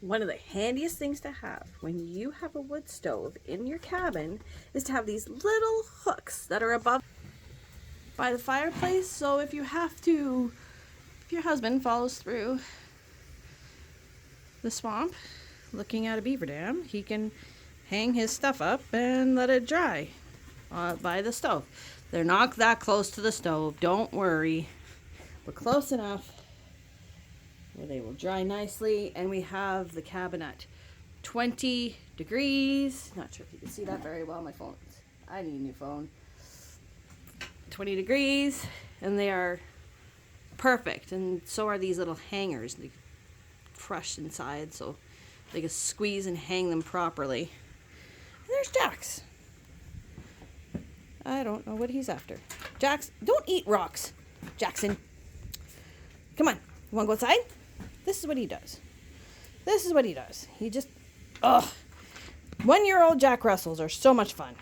One of the handiest things to have when you have a wood stove in your cabin is to have these little hooks that are above by the fireplace. So if your husband follows through the swamp looking at a beaver dam, he can hang his stuff up and let it dry by the stove. They're not that close to the stove, don't worry. We're close enough where they will dry nicely, and we have the cabin at 20 degrees. Not sure if you can see that very well. My phone, I need a new phone. 20 degrees, and they are perfect, and so are these little hangers. They crushed inside, so they can squeeze and hang them properly. And there's Jax. I don't know what he's after. Jax, don't eat rocks, Jackson. Come on, you want to go outside? This is what he does. This is what he does. He just, ugh. 1-year-old Jack Russells are so much fun.